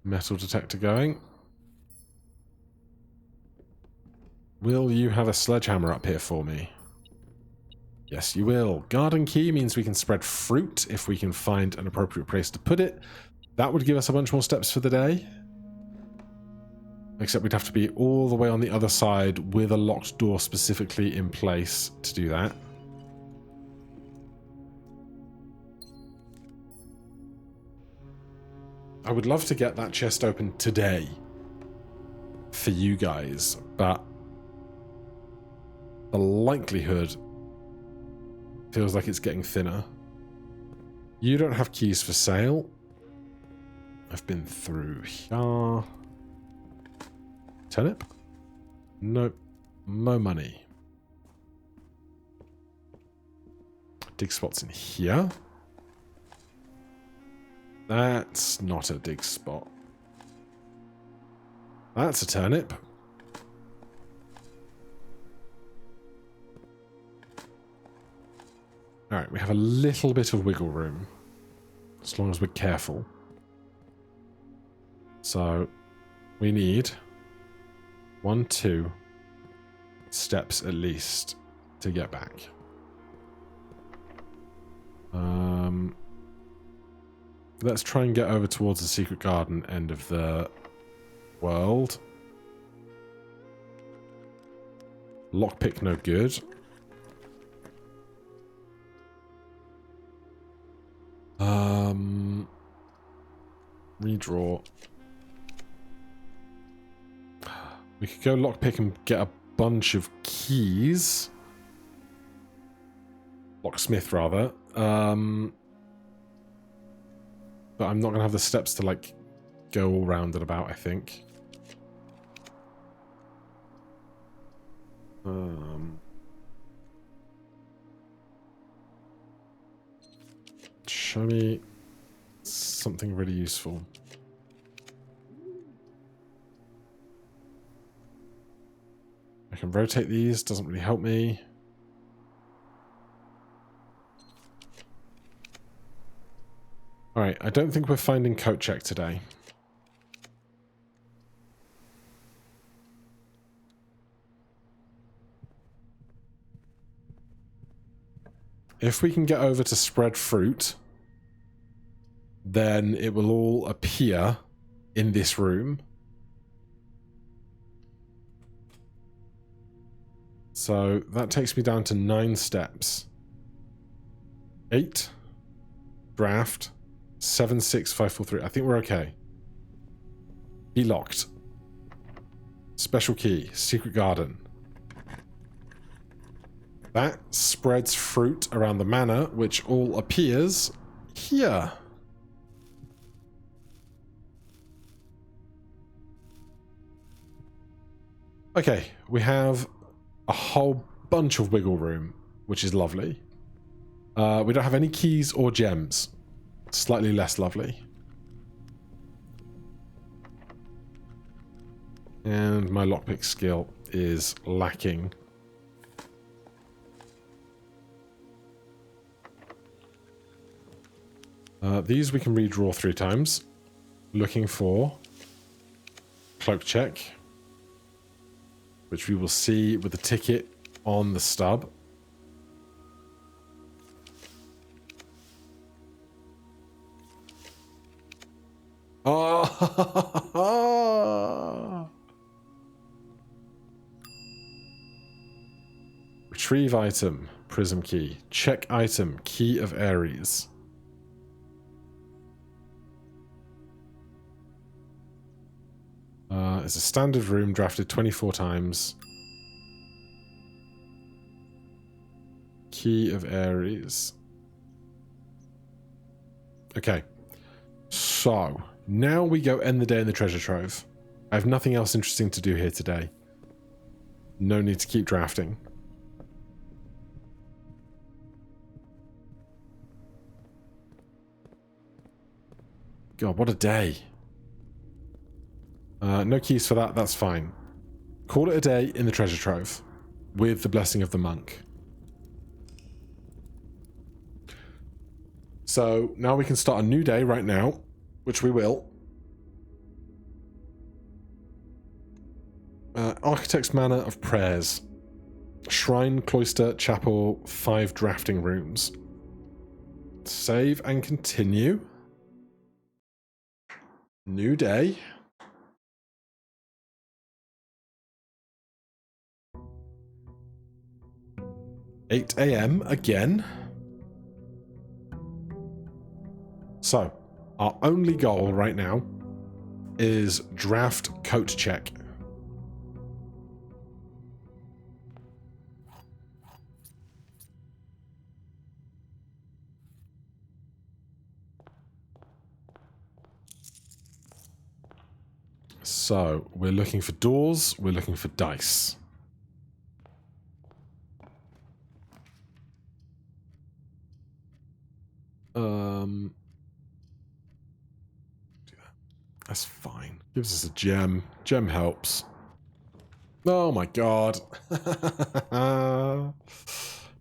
Metal detector going. Will you have a sledgehammer up here for me? Yes, you will. Garden key means we can spread fruit if we can find an appropriate place to put it. That would give us a bunch more steps for the day. Except we'd have to be all the way on the other side with a locked door specifically in place to do that. I would love to get that chest open today for you guys, but the likelihood feels like it's getting thinner. You don't have keys for sale. I've been through here. Turnip? Nope. No money. Dig spots in here. That's not a dig spot. That's a turnip. Alright, we have a little bit of wiggle room. As long as we're careful. So, we need 1, 2 steps at least to get back. Let's try and get over towards the secret garden end of the world. Lockpick no good. Redraw. We could go lockpick and get a bunch of keys. Locksmith, rather. But I'm not going to have the steps to, like, go all round and about, I think. Show me something really useful. I can rotate these, doesn't really help me. Alright, I don't think we're finding coat check today. If we can get over to spread fruit, then it will all appear in this room. So that takes me down to 9 steps. 8. Draft. 7, 6, 5, 4, 3. I think we're okay. Key locked. Special key. Secret garden. That spreads fruit around the manor, which all appears here. Okay, we have a whole bunch of wiggle room, which is lovely. We don't have any keys or gems. Slightly less lovely. And my lockpick skill is lacking. These we can redraw 3 times. Looking for cloak check, which we will see with the ticket on the stub. Oh! Retrieve item, prism key. Check item, key of Aries. It's a standard room, drafted 24 times. Key of Aries. Okay. So, now we go end the day in the treasure trove. I have nothing else interesting to do here today. No need to keep drafting. God, what a day. No keys for that, that's fine. Call it a day in the treasure trove, with the blessing of the monk. So, now we can start a new day right now, which we will. Architect's Manor of Prayers. Shrine, cloister, chapel, 5 drafting rooms. Save and continue. New day. (8 a.m. again. So, Our only goal right now is draft coat check. So, we're looking for doors, we're looking for dice. That's fine. Gives us a gem. Gem helps. Oh my god.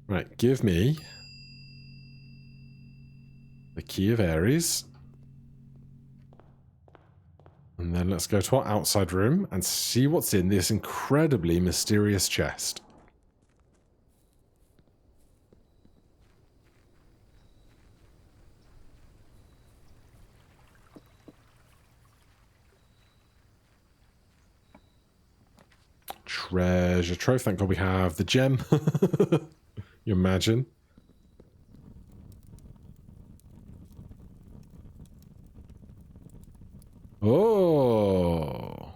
Right, give me the key of Aries. And then let's go to our outside room and see what's in this incredibly mysterious chest. Treasure trove. Thank God we have the gem. You imagine? Oh.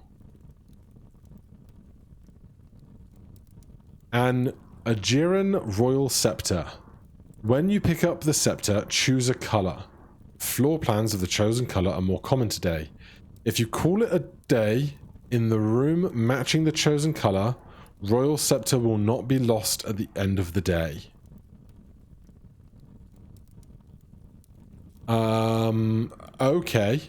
An Aegean royal scepter. When you pick up the scepter, choose a color. Floor plans of the chosen color are more common today. If you call it a day in the room matching the chosen color, royal scepter will not be lost at the end of the day. Okay.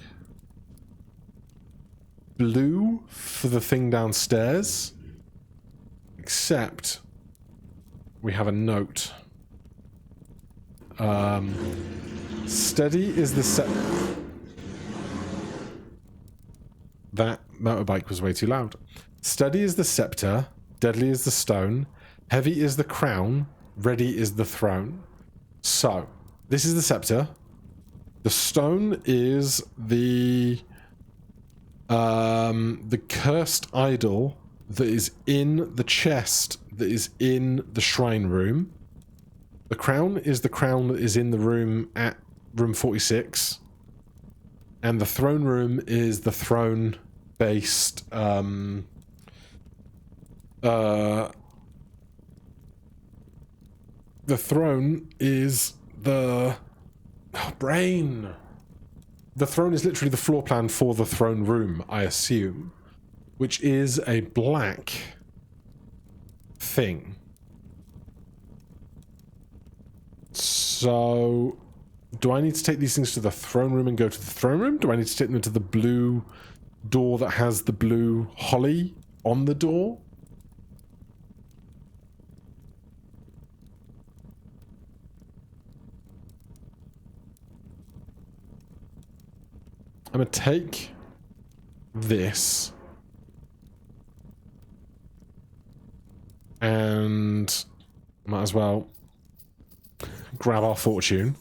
Blue for the thing downstairs. Except we have a note. Steady is the set. That motorbike was way too loud. Steady is the scepter, deadly is the stone, heavy is the crown, ready is the throne. So, this is the scepter. The stone is the cursed idol that is in the chest that is in the shrine room. The crown is the crown that is in the room at room 46. And the throne room is the throne based the throne is the brain. The throne is literally the floor plan for the throne room, I assume, which is a black thing. So, do I need to take these things to the throne room and go to the throne room? Do I need to take them to the blue door that has the blue holly on the door? I'm going to take this and might as well grab our fortune,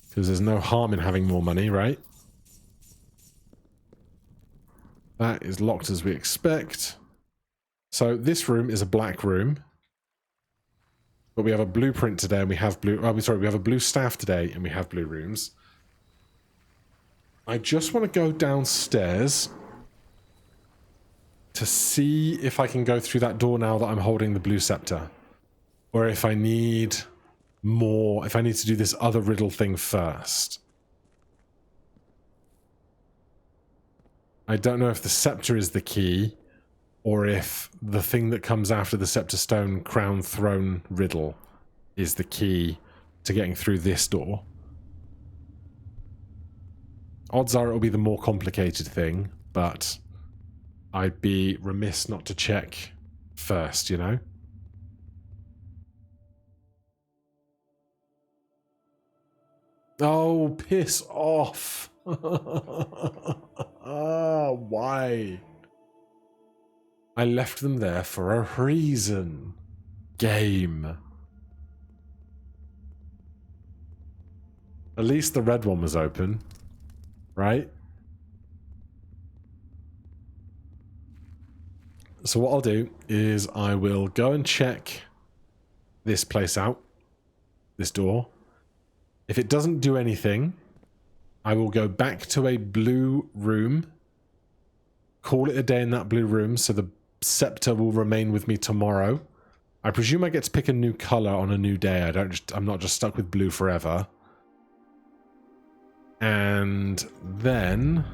because there's no harm in having more money, right? That is locked as we expect. So this room is a black room, but we have a blueprint today and we have blue... Oh, sorry, we have a blue staff today and we have blue rooms. I just want to go downstairs to see if I can go through that door now that I'm holding the blue scepter. Or if I need more, if I need to do this other riddle thing first. I don't know if the scepter is the key, or if the thing that comes after the scepter, stone, crown, throne, riddle is the key to getting through this door. Odds are it'll be the more complicated thing, but I'd be remiss not to check first, you know? Oh, piss off. Why? I left them there for a reason. Game. At least the red one was open, right? So what I'll do is I will go and check this place out, this door. If it doesn't do anything, I will go back to a blue room, call it a day in that blue room, so the scepter will remain with me tomorrow. I presume I get to pick a new color on a new day. I'm not just stuck with blue forever. And then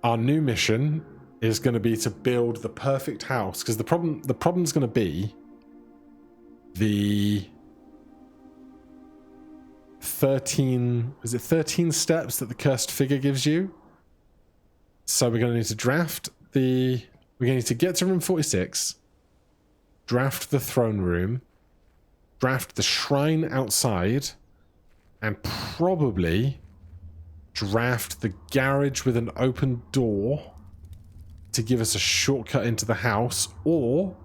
our new mission is going to be to build the perfect house, because the problem's going to be the 13 steps that the cursed figure gives you. So we're going to need to we're going to need to get to room 46, draft the throne room, draft the shrine outside, and probably draft the garage with an open door to give us a shortcut into the house, or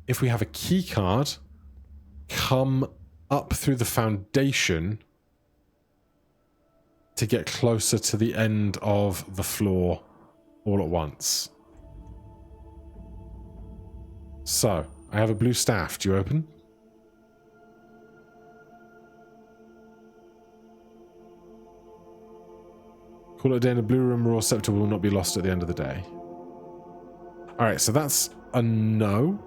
if we have a key card, come up through the foundation to get closer to the end of the floor all at once. So, I have a blue staff. Do you open? Call it a day in a blue room, raw scepter will not be lost at the end of the day. Alright, so that's a no.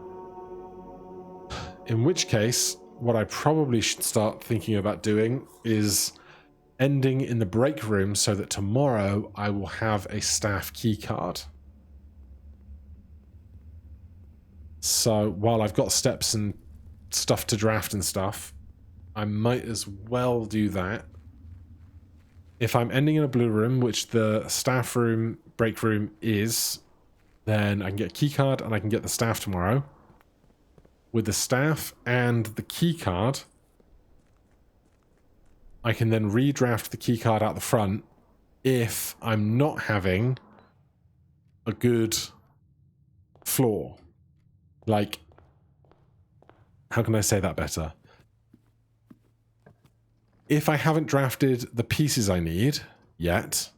In which case, what I probably should start thinking about doing is ending in the break room so that tomorrow I will have a staff key card. So while I've got steps and stuff to draft and stuff, I might as well do that. If I'm ending in a blue room, which the staff room, break room is, then I can get a key card and I can get the staff tomorrow. With the staff and the key card, I can then redraft the key card out the front if I'm not having a good floor. Like, how can I say that better? If I haven't drafted the pieces I need yet,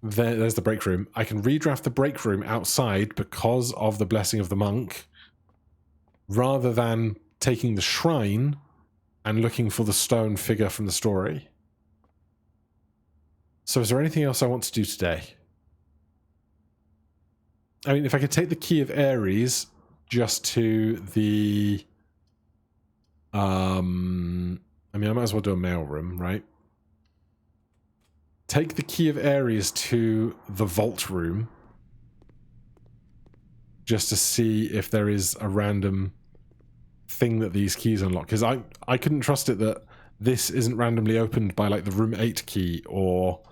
there's the break room. I can redraft the break room outside because of the blessing of the monk, rather than taking the shrine and looking for the stone figure from the story. So is there anything else I want to do today? I mean, if I could take the key of Aries just to the... I mean, I might as well do a mailroom, right? Take the key of Aries to the vault room just to see if there is a random thing that these keys unlock. Because I couldn't trust it that this isn't randomly opened by like the room 8 key or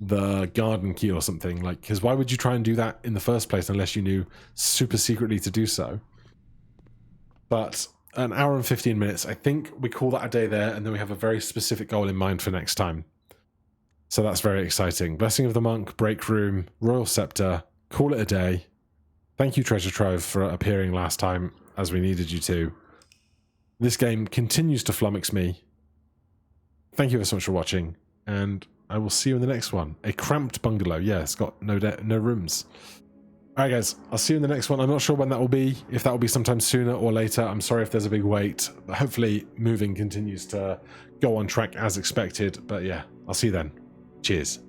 the garden key or something. Like, because why would you try and do that in the first place unless you knew super secretly to do so? But an hour and 15 minutes, I think we call that a day there, and then we have a very specific goal in mind for next time. So that's very exciting. Blessing of the Monk, break room, royal scepter, call it a day. Thank you, Treasure Trove, for appearing last time as we needed you to. This game continues to flummox me. Thank you so much for watching, and I will see you in the next one. A cramped bungalow. Yeah, it's got no rooms. Alright guys, I'll see you in the next one. I'm not sure when that will be, if that will be sometime sooner or later. I'm sorry if there's a big wait, but hopefully moving continues to go on track as expected. But yeah, I'll see you then. Cheers.